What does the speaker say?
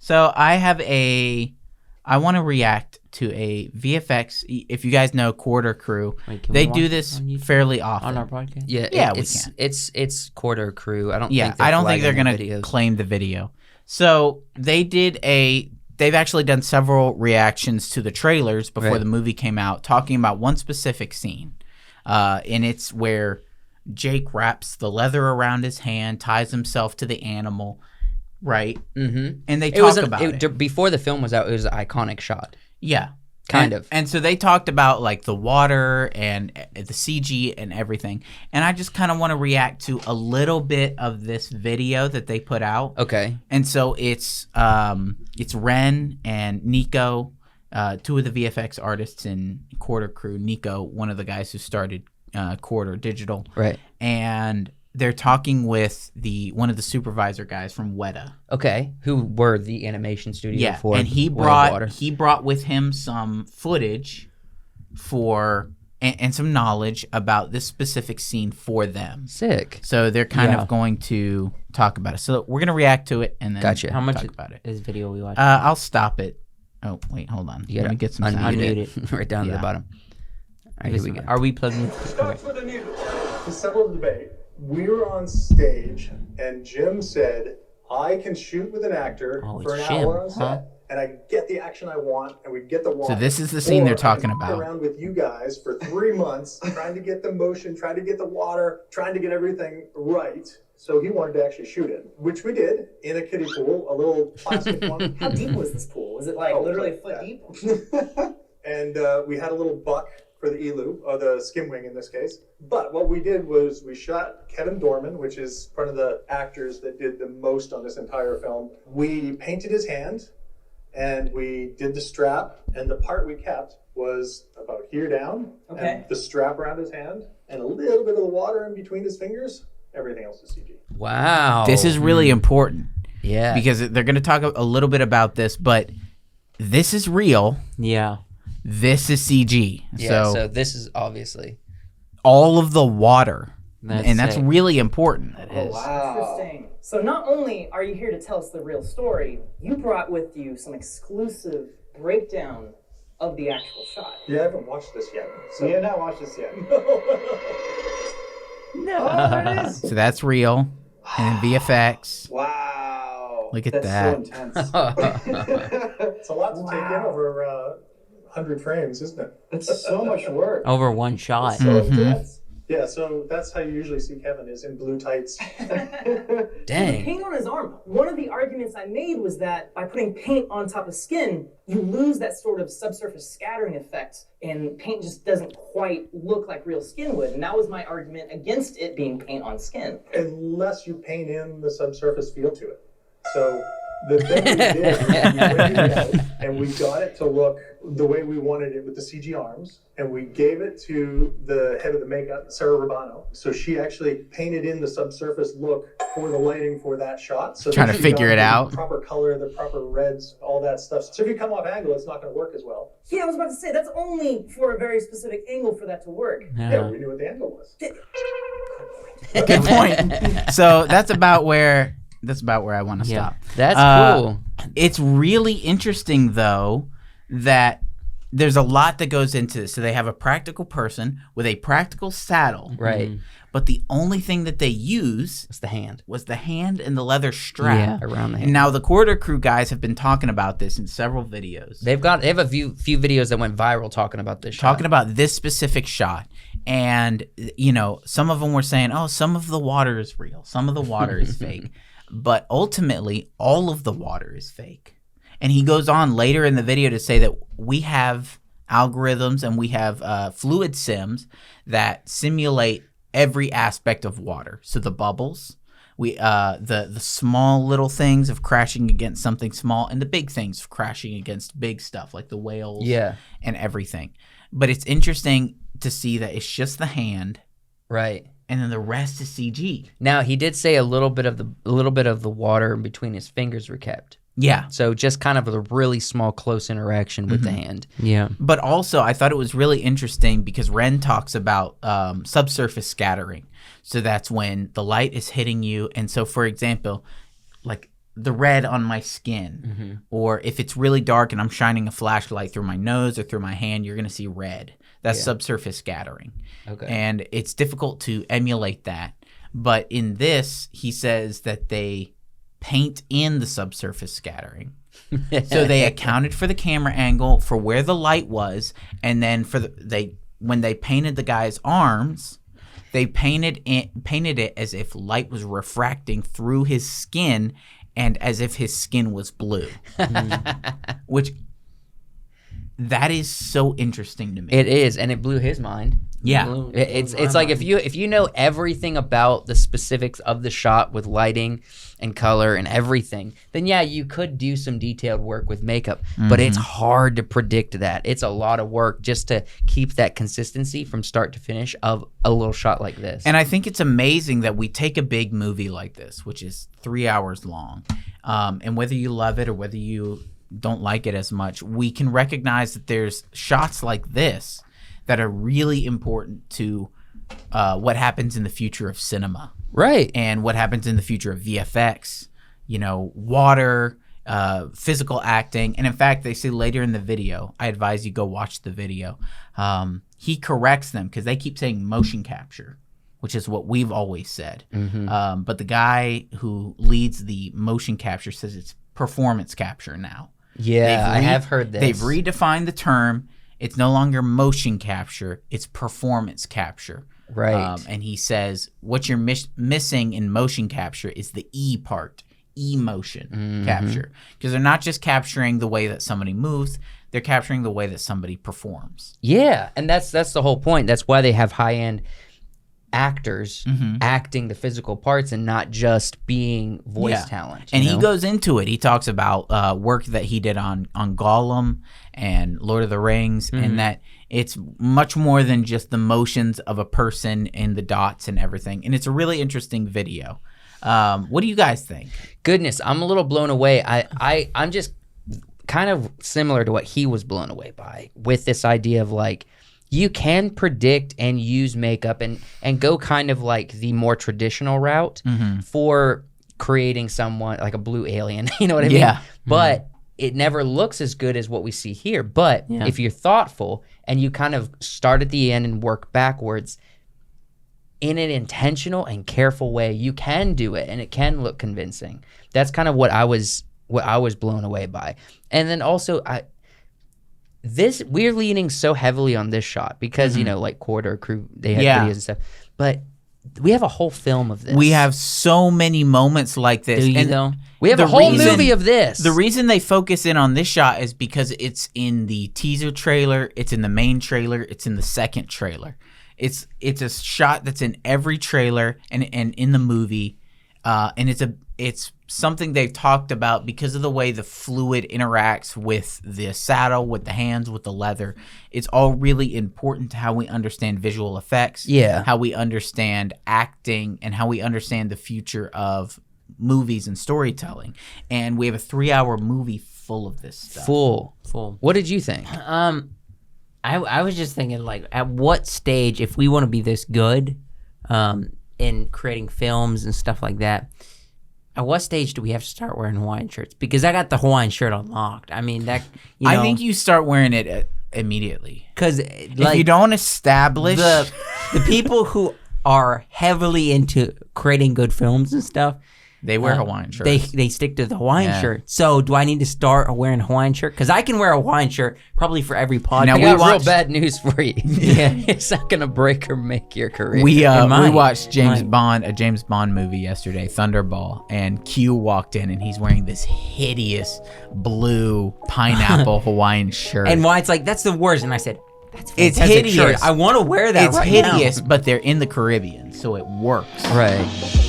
So I want to react to a VFX. If you guys know Quarter Crew, they do this fairly often on our podcast. Yeah, we can. It's Quarter Crew. I don't think they're going to claim the video. So they've actually done several reactions to the trailers before the movie came out, talking about one specific scene, and it's where Jake wraps the leather around his hand, ties himself to the animal. Right, and they talk about it before the film was out. It was an iconic shot. Yeah, kind of. And so they talked about like the water and the CG and everything. And I just kind of want to react to a little bit of this video that they put out. Okay. And so it's Ren and Nico, two of the VFX artists in Quarter Crew. Nico, one of the guys who started Quarter Digital, right? And they're talking with one of the supervisor guys from Weta. Okay, who were the animation studio for? And he brought with him some footage and some knowledge about this specific scene for them. Sick. So they're kind of going to talk about it. So we're gonna react to it and then How much talk about it. Is video we watch? I'll stop it. Oh wait, hold on. Let me get some sound. Unmute it right down to the bottom. All right, here we go. Are we plugging? Starts with a needle. To settle the debate, we were on stage, and Jim said, I can shoot with an actor for an hour on set, and I get the action I want, and we get the water. So this is the scene they're talking about. Around with you guys for 3 months, trying to get the motion, trying to get the water, trying to get everything right. So he wanted to actually shoot it, which we did in a kiddie pool, a little plastic one. How deep was this pool? Was it literally a foot deep? And we had a little buck for the elu, or the skim wing in this case. But what we did was we shot Kevin Dorman, which is one of the actors that did the most on this entire film. We painted his hand, and we did the strap, and the part we kept was about here down, and the strap around his hand, and a little bit of the water in between his fingers. Everything else is CG. Wow. This is really important. Yeah. Because they're going to talk a little bit about this, but this is real. Yeah. This is CG. Yeah, so this is obviously all of the water. That's sick. really important. That is. Wow. Interesting. So not only are you here to tell us the real story, you brought with you some exclusive breakdown of the actual shot. Yeah, I haven't watched this yet. So. We have not watched this yet. No. Oh, there it is. So that's real. And VFX. Wow. Look at That's that. so intense. It's a lot to take in over 100 frames, isn't it? It's so much work. Over one shot. So intense. Yeah, so that's how you usually see Kevin, is in blue tights. The Dang. paint on his arm. One of the arguments I made was that by putting paint on top of skin, you lose that sort of subsurface scattering effect, and paint just doesn't quite look like real skin would. And that was my argument against it being paint on skin. Unless you paint in the subsurface feel to it. So the thing we did is we waited it out, and we got it to look the way we wanted it with the CG arms, and we gave it to the head of the makeup, Sarah Rubano. So she actually painted in the subsurface look for the lighting for that shot. So Trying to figure it out. The proper color, the proper reds, all that stuff. So if you come off angle, it's not going to work as well. Yeah, I was about to say, that's only for a very specific angle for that to work. Yeah, we knew what the angle was. Good point. So that's about where I want to stop. That's cool. It's really interesting, though, that there's a lot that goes into this. So they have a practical person with a practical saddle. Right. But the only thing that they use It's the hand. was the hand and the leather strap. Yeah, around the hand. And now the Quarter Crew guys have been talking about this in several videos. They have a few videos that went viral talking about this shot. Talking about this specific shot. And, some of them were saying, oh, some of the water is real. Some of the water is fake. But ultimately, all of the water is fake. And he goes on later in the video to say that we have algorithms and we have fluid sims that simulate every aspect of water. So the bubbles, the small little things of crashing against something small, and the big things of crashing against big stuff like the whales and everything. But it's interesting to see that it's just the hand. Right. And then the rest is CG. Now he did say a little bit of the water in between his fingers were kept. Yeah. So just kind of a really small, close interaction with the hand. Yeah. But also, I thought it was really interesting because Ren talks about subsurface scattering. So that's when the light is hitting you. And so, for example, like the red on my skin, or if it's really dark and I'm shining a flashlight through my nose or through my hand, you're going to see red. That's subsurface scattering. Okay. And it's difficult to emulate that. But in this, he says that they paint in the subsurface scattering. So they accounted for the camera angle, for where the light was, and then when they painted the guy's arms, they painted it as if light was refracting through his skin and as if his skin was blue. Which, that is so interesting to me. It is, and it blew his mind. Yeah. It's like if you know everything about the specifics of the shot with lighting and color and everything, then yeah, you could do some detailed work with makeup, but it's hard to predict that. It's a lot of work just to keep that consistency from start to finish of a little shot like this. And I think it's amazing that we take a big movie like this, which is 3 hours long, and whether you love it or whether you don't like it as much, we can recognize that there's shots like this that are really important to what happens in the future of cinema. Right. And what happens in the future of VFX, water, physical acting. And in fact, they say later in the video, I advise you go watch the video, he corrects them because they keep saying motion capture, which is what we've always said. But the guy who leads the motion capture says it's performance capture now. Yeah, I have heard this. They've redefined the term. It's no longer motion capture, it's performance capture. Right. And he says what you're missing in motion capture is the E part, emotion capture. Because they're not just capturing the way that somebody moves, they're capturing the way that somebody performs. Yeah, and that's the whole point. That's why they have high-end actors acting the physical parts and not just being voice talent. And he goes into it. He talks about work that he did on Gollum and Lord of the Rings, and that it's much more than just the motions of a person and the dots and everything. And it's a really interesting video. What do you guys think? Goodness, I'm a little blown away. I'm just kind of similar to what he was blown away by with this idea of like, you can predict and use makeup and go kind of like the more traditional route for creating someone like a blue alien. You know what I mean? Yeah. But it never looks as good as what we see here. But if you're thoughtful and you kind of start at the end and work backwards in an intentional and careful way, you can do it and it can look convincing. That's kind of what I was blown away by. And then also we're leaning so heavily on this shot because like Quarter Crew, they had videos and stuff, but we have a whole film of this. We have so many moments like this. Do you though? We have a whole movie of this. The reason they focus in on this shot is because it's in the teaser trailer, it's in the main trailer, it's in the second trailer. It's a shot that's in every trailer and in the movie, and it's something they've talked about because of the way the fluid interacts with the saddle, with the hands, with the leather. It's all really important to how we understand visual effects, how we understand acting, and how we understand the future of movies and storytelling. And we have a 3-hour movie full of this stuff. Full. What did you think? I was just thinking, like, at what stage, if we want to be this good in creating films and stuff like that, at what stage do we have to start wearing Hawaiian shirts? Because I got the Hawaiian shirt unlocked. I mean, that, I think you start wearing it immediately. Because if you don't establish the people who are heavily into creating good films and stuff, they wear Hawaiian shirts. They stick to the Hawaiian shirt. So do I need to start wearing a Hawaiian shirt? Because I can wear a Hawaiian shirt probably for every podcast. Now, we got real bad news for you. It's not going to break or make your career. We watched a James Bond movie yesterday, Thunderball, and Q walked in and he's wearing this hideous blue pineapple Hawaiian shirt. And Wyatt's like, that's the worst. And I said, that's it's hideous. Shirt. I want to wear that It's right hideous, now. but they're in the Caribbean, so it works. Right.